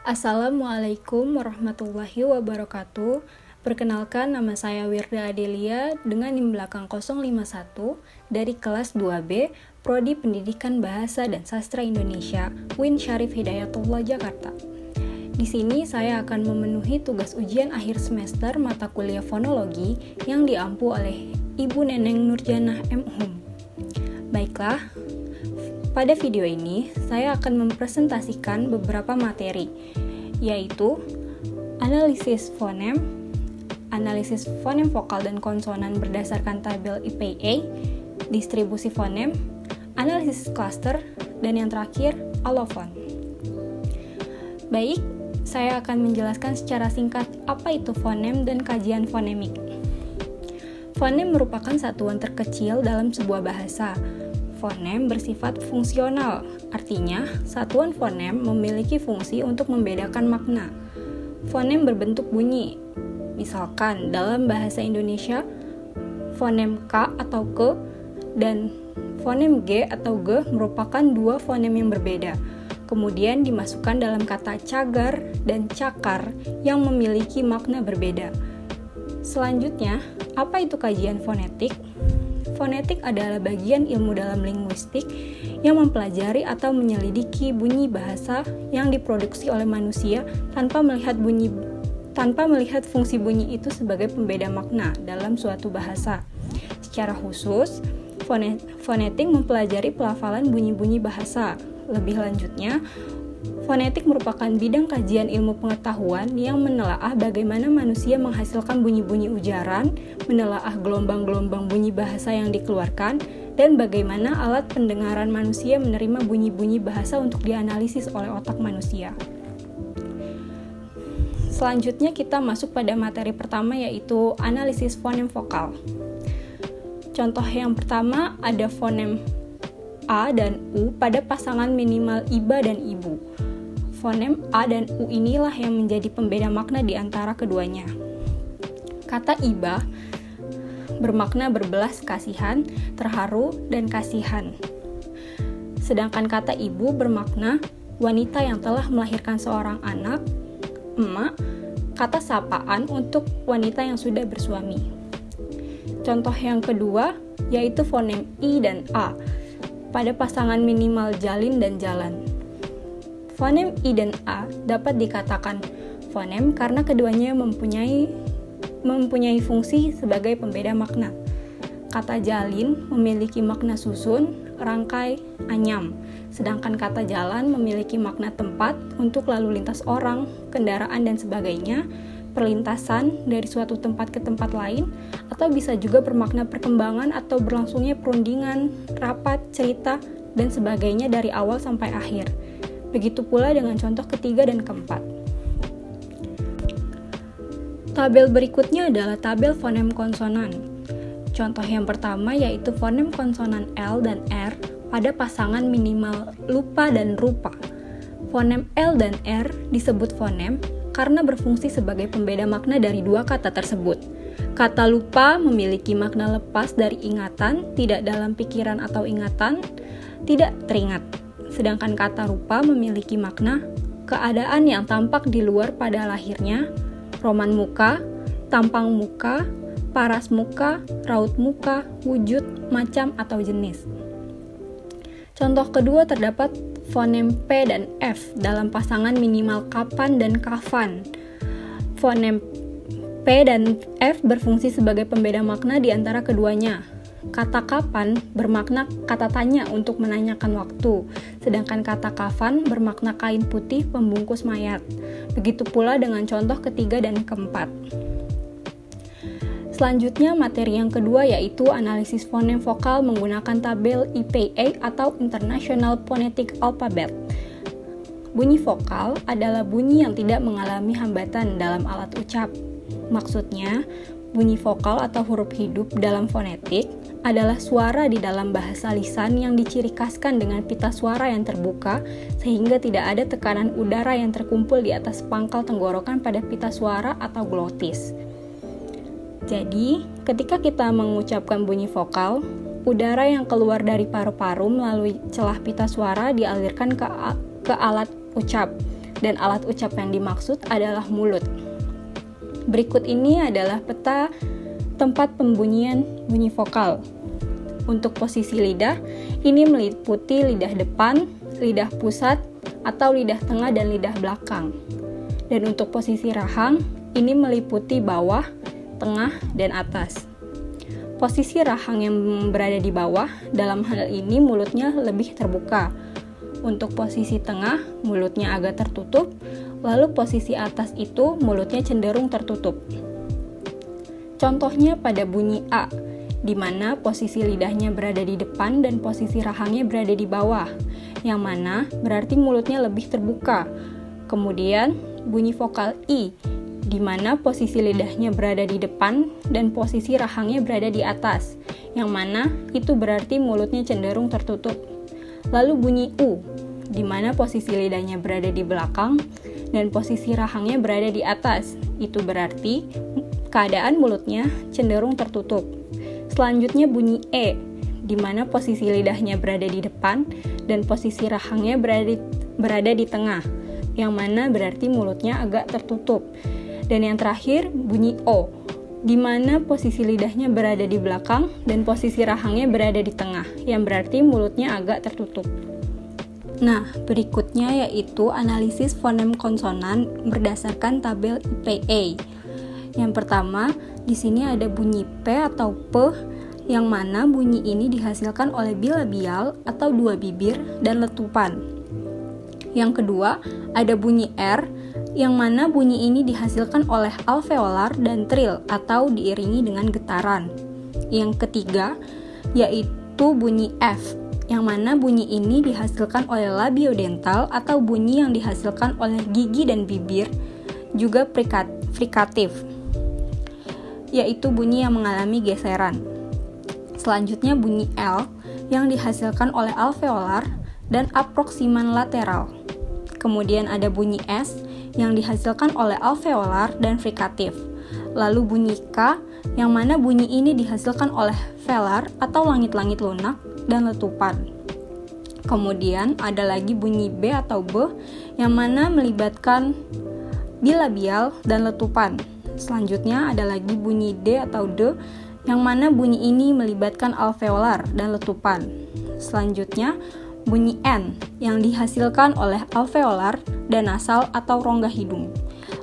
Assalamualaikum warahmatullahi wabarakatuh. Perkenalkan, nama saya Wirda Adelia dengan NIM belakang 051 dari kelas 2B, Prodi Pendidikan Bahasa dan Sastra Indonesia, UIN Syarif Hidayatullah Jakarta. Di sini saya akan memenuhi tugas ujian akhir semester mata kuliah fonologi yang diampu oleh Ibu Neneng Nurjanah M. Hum. Baiklah, pada video ini, saya akan mempresentasikan beberapa materi, yaitu analisis fonem vokal dan konsonan berdasarkan tabel IPA, distribusi fonem, analisis cluster, dan yang terakhir, allofon. Baik, saya akan menjelaskan secara singkat apa itu fonem dan kajian fonemik. Fonem merupakan satuan terkecil dalam sebuah bahasa. Fonem bersifat fungsional, artinya satuan fonem memiliki fungsi untuk membedakan makna. Fonem berbentuk bunyi. Misalkan dalam bahasa Indonesia, fonem K atau Ke dan fonem G atau G merupakan dua fonem yang berbeda. Kemudian dimasukkan dalam kata cagar dan cakar yang memiliki makna berbeda. Selanjutnya, apa itu kajian fonetik? Fonetik adalah bagian ilmu dalam linguistik yang mempelajari atau menyelidiki bunyi bahasa yang diproduksi oleh manusia tanpa melihat fungsi bunyi itu sebagai pembeda makna dalam suatu bahasa. Secara khusus, fonetik mempelajari pelafalan bunyi-bunyi bahasa. Lebih lanjutnya, fonetik merupakan bidang kajian ilmu pengetahuan yang menelaah bagaimana manusia menghasilkan bunyi-bunyi ujaran, menelaah gelombang-gelombang bunyi bahasa yang dikeluarkan, dan bagaimana alat pendengaran manusia menerima bunyi-bunyi bahasa untuk dianalisis oleh otak manusia. Selanjutnya kita masuk pada materi pertama, yaitu analisis fonem vokal. Contoh yang pertama ada fonem A dan U pada pasangan minimal iba dan ibu. Fonem A dan U inilah yang menjadi pembeda makna di antara keduanya. Kata iba bermakna berbelas kasihan, terharu, dan kasihan. Sedangkan kata ibu bermakna wanita yang telah melahirkan seorang anak, emak, kata sapaan untuk wanita yang sudah bersuami. Contoh yang kedua yaitu fonem I dan A pada pasangan minimal jalin dan jalan. Fonem I dan A dapat dikatakan fonem karena keduanya mempunyai fungsi sebagai pembeda makna. Kata jalin memiliki makna susun, rangkai, anyam, sedangkan kata jalan memiliki makna tempat untuk lalu lintas orang, kendaraan, dan sebagainya, perlintasan dari suatu tempat ke tempat lain, atau bisa juga bermakna perkembangan atau berlangsungnya perundingan, rapat, cerita, dan sebagainya dari awal sampai akhir. Begitu pula dengan contoh ketiga dan keempat. Tabel berikutnya adalah tabel fonem konsonan. Contoh yang pertama yaitu fonem konsonan L dan R pada pasangan minimal lupa dan rupa. Fonem L dan R disebut fonem karena berfungsi sebagai pembeda makna dari dua kata tersebut. Kata lupa memiliki makna lepas dari ingatan, tidak dalam pikiran atau ingatan, tidak teringat. Sedangkan kata rupa memiliki makna keadaan yang tampak di luar pada lahirnya, roman muka, tampang muka, paras muka, raut muka, wujud, macam, atau jenis. Contoh kedua terdapat fonem P dan F dalam pasangan minimal kapan dan kafan. Fonem P dan F berfungsi sebagai pembeda makna di antara keduanya. Kata kapan bermakna kata tanya untuk menanyakan waktu, sedangkan kata kafan bermakna kain putih pembungkus mayat. Begitu pula dengan contoh ketiga dan keempat. Selanjutnya, materi yang kedua yaitu analisis fonem vokal menggunakan tabel IPA atau International Phonetic Alphabet. Bunyi vokal adalah bunyi yang tidak mengalami hambatan dalam alat ucap. Maksudnya, bunyi vokal atau huruf hidup dalam fonetik adalah suara di dalam bahasa lisan yang diciri khaskan dengan pita suara yang terbuka sehingga tidak ada tekanan udara yang terkumpul di atas pangkal tenggorokan pada pita suara atau glotis. Jadi, ketika kita mengucapkan bunyi vokal, udara yang keluar dari paru-paru melalui celah pita suara dialirkan ke alat ucap. dan alat ucap yang dimaksud adalah mulut. Berikut ini adalah peta tempat pembunyian bunyi vokal. Untuk posisi lidah, ini meliputi lidah depan, lidah pusat, atau lidah tengah dan lidah belakang. Dan untuk posisi rahang, ini meliputi bawah, tengah, dan atas. Posisi rahang yang berada di bawah, dalam hal ini mulutnya lebih terbuka. Untuk posisi tengah, mulutnya agak tertutup, lalu posisi atas itu mulutnya cenderung tertutup. Contohnya pada bunyi A, di mana posisi lidahnya berada di depan dan posisi rahangnya berada di bawah, yang mana berarti mulutnya lebih terbuka. Kemudian, bunyi vokal I, di mana posisi lidahnya berada di depan dan posisi rahangnya berada di atas, yang mana itu berarti mulutnya cenderung tertutup. Lalu bunyi U, di mana posisi lidahnya berada di belakang dan posisi rahangnya berada di atas, itu berarti keadaan mulutnya cenderung tertutup. Selanjutnya bunyi E, di mana posisi lidahnya berada di depan dan posisi rahangnya berada di tengah, yang mana berarti mulutnya agak tertutup. Dan yang terakhir bunyi O, di mana posisi lidahnya berada di belakang dan posisi rahangnya berada di tengah, yang berarti mulutnya agak tertutup. Nah, berikutnya yaitu analisis fonem konsonan berdasarkan tabel IPA. Yang pertama, di sini ada bunyi P atau P, yang mana bunyi ini dihasilkan oleh bilabial atau dua bibir dan letupan. Yang kedua, ada bunyi R, yang mana bunyi ini dihasilkan oleh alveolar dan trill atau diiringi dengan getaran. Yang ketiga, yaitu bunyi F, yang mana bunyi ini dihasilkan oleh labiodental atau bunyi yang dihasilkan oleh gigi dan bibir, juga frikatif, yaitu bunyi yang mengalami geseran. Selanjutnya bunyi L, yang dihasilkan oleh alveolar dan aproksiman lateral. Kemudian ada bunyi S, yang dihasilkan oleh alveolar dan frikatif. Lalu bunyi K, yang mana bunyi ini dihasilkan oleh velar atau langit-langit lunak dan letupan. Kemudian ada lagi bunyi B atau B, yang mana melibatkan bilabial dan letupan. Selanjutnya ada lagi bunyi D atau D, yang mana bunyi ini melibatkan alveolar dan letupan. Selanjutnya bunyi N, yang dihasilkan oleh alveolar dan nasal atau rongga hidung.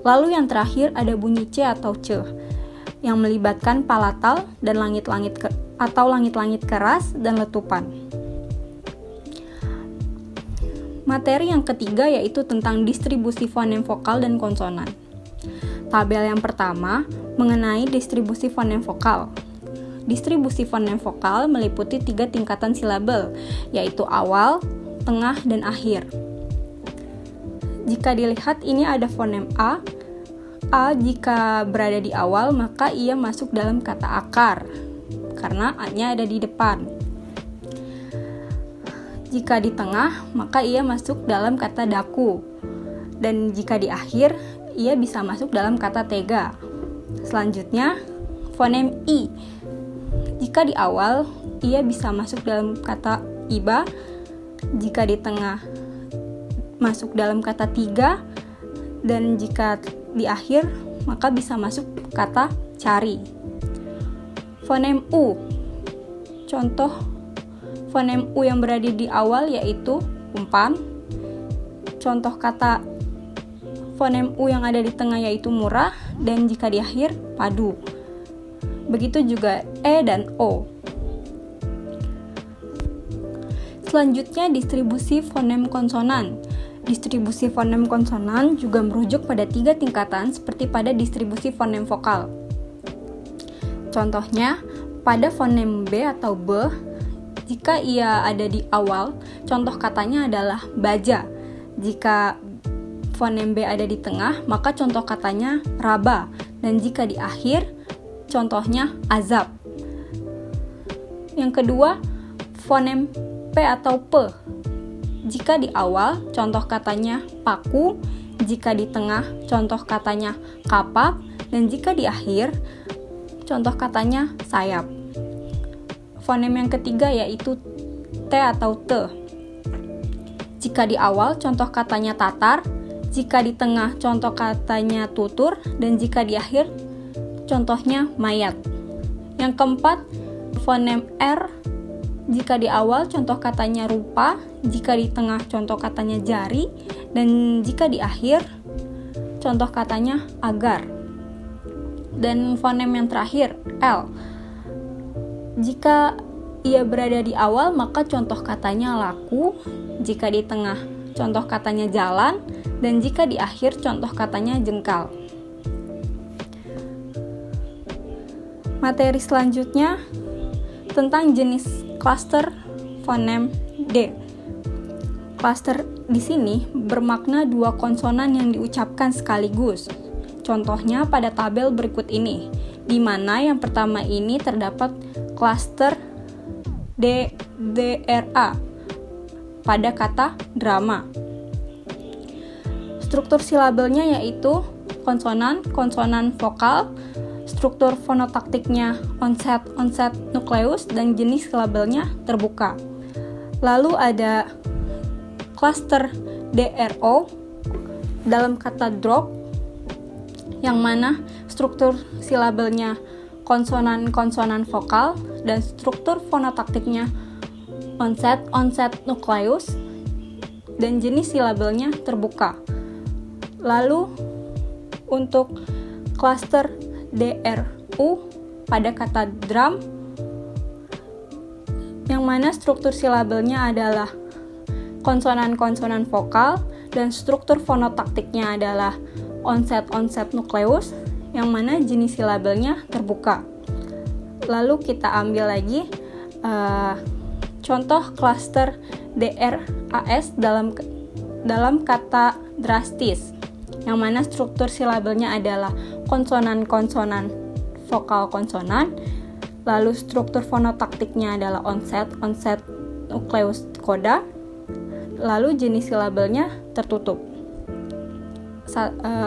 Lalu yang terakhir ada bunyi C atau C, yang melibatkan palatal dan langit-langit keras dan letupan. Materi yang ketiga yaitu tentang distribusi fonem vokal dan konsonan. Tabel yang pertama mengenai distribusi fonem vokal. Distribusi fonem vokal meliputi 3 tingkatan silabel, yaitu awal, tengah, dan akhir. Jika dilihat ini ada fonem A. A jika berada di awal maka ia masuk dalam kata akar, karena A-nya ada di depan. Jika di tengah maka ia masuk dalam kata daku, dan jika di akhir ia bisa masuk dalam kata tega. Selanjutnya fonem I. Jika di awal, ia bisa masuk dalam kata iba. Jika di tengah, masuk dalam kata tiga. Dan jika di akhir, maka bisa masuk kata cari. Fonem U. Contoh fonem U yang berada di awal yaitu umpan. Contoh kata fonem U yang ada di tengah yaitu murah. Dan jika di akhir, padu. Begitu juga E dan O. Selanjutnya distribusi fonem konsonan. Distribusi fonem konsonan juga merujuk pada 3 tingkatan seperti pada distribusi fonem vokal. Contohnya, pada fonem B atau B, jika ia ada di awal, contoh katanya adalah baja. Jika fonem B ada di tengah, maka contoh katanya raba. Dan jika di akhir, contohnya azab. Yang kedua, fonem P atau P. Jika di awal, contoh katanya paku. Jika di tengah, contoh katanya kapak. Dan jika di akhir, contoh katanya sayap. Fonem yang ketiga yaitu T atau T. Jika di awal, contoh katanya tatar. jika di tengah contoh katanya tutur, dan jika di akhir contohnya mayat. Yang keempat, fonem R jika di awal contoh katanya rupa, jika di tengah contoh katanya jari, dan jika di akhir contoh katanya agar. Dan fonem yang terakhir, L. Jika ia berada di awal, maka contoh katanya laku, jika di tengah contoh katanya jalan, dan jika di akhir contoh katanya jengkal. Materi selanjutnya tentang jenis klaster fonem D. Klaster di sini bermakna dua konsonan yang diucapkan sekaligus. Contohnya pada tabel berikut ini, di mana yang pertama ini terdapat klaster DRA pada kata drama. Struktur silabelnya yaitu konsonan vokal, struktur fonotaktiknya onset nukleus, dan jenis silabelnya terbuka. Lalu ada klaster DRO dalam kata drop, yang mana struktur silabelnya konsonan vokal dan struktur fonotaktiknya onset nukleus, dan jenis silabelnya terbuka. Lalu untuk klaster DRU pada kata drum, yang mana struktur silabelnya adalah konsonan vokal dan struktur fonotaktiknya adalah onset nukleus, yang mana jenis silabelnya terbuka. Lalu kita ambil lagi contoh klaster DRAS dalam kata drastis, yang mana struktur silabelnya adalah konsonan vokal konsonan, lalu struktur fonotaktiknya adalah onset nukleus koda, lalu jenis silabelnya tertutup.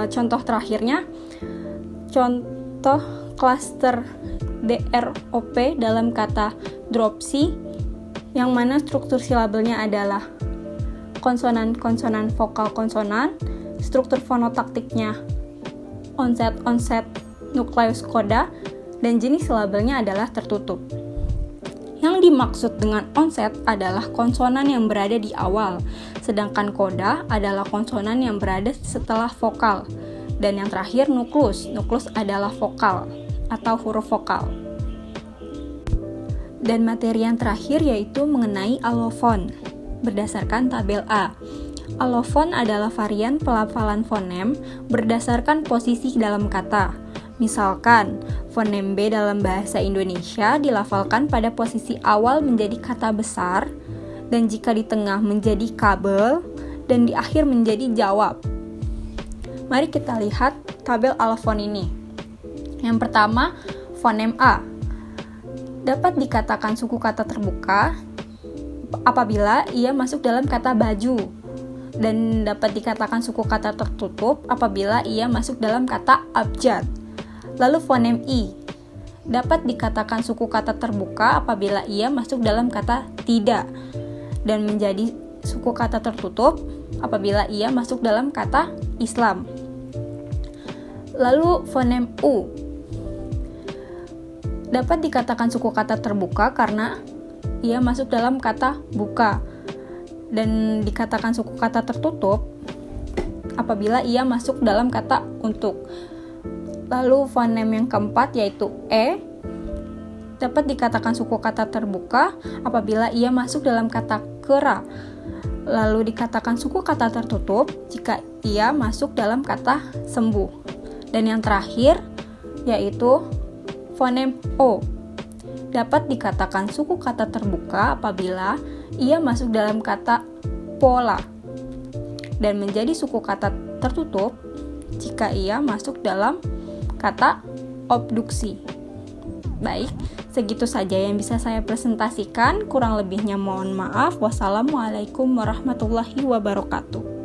Contoh terakhirnya, contoh klaster DROP dalam kata dropsy, yang mana struktur silabelnya adalah konsonan vokal konsonan, struktur fonotaktiknya onset nukleus koda, dan jenis silabelnya adalah tertutup. Yang dimaksud dengan onset adalah konsonan yang berada di awal, sedangkan koda adalah konsonan yang berada setelah vokal. Dan yang terakhir nuklus adalah vokal atau huruf vokal. Dan materi yang terakhir yaitu mengenai alofon berdasarkan tabel A. Alofon adalah varian pelafalan fonem berdasarkan posisi dalam kata. Misalkan, fonem B dalam bahasa Indonesia dilafalkan pada posisi awal menjadi kata besar, dan jika di tengah menjadi kabel, dan di akhir menjadi jawab. Mari kita lihat tabel alofon ini. Yang pertama, fonem A. Dapat dikatakan suku kata terbuka apabila ia masuk dalam kata baju, dan dapat dikatakan suku kata tertutup apabila ia masuk dalam kata abjad. Lalu fonem I. Dapat dikatakan suku kata terbuka apabila ia masuk dalam kata tidak, dan menjadi suku kata tertutup apabila ia masuk dalam kata Islam. Lalu fonem U. Dapat dikatakan suku kata terbuka karena ia masuk dalam kata buka, dan dikatakan suku kata tertutup apabila ia masuk dalam kata untuk. Lalu fonem yang keempat yaitu E. Dapat dikatakan suku kata terbuka apabila ia masuk dalam kata kera. Lalu dikatakan suku kata tertutup jika ia masuk dalam kata sembuh. Dan yang terakhir yaitu fonem O. Dapat dikatakan suku kata terbuka apabila ia masuk dalam kata pola, dan menjadi suku kata tertutup jika ia masuk dalam kata obduksi. Baik, segitu saja yang bisa saya presentasikan. Kurang lebihnya mohon maaf. Wassalamualaikum warahmatullahi wabarakatuh.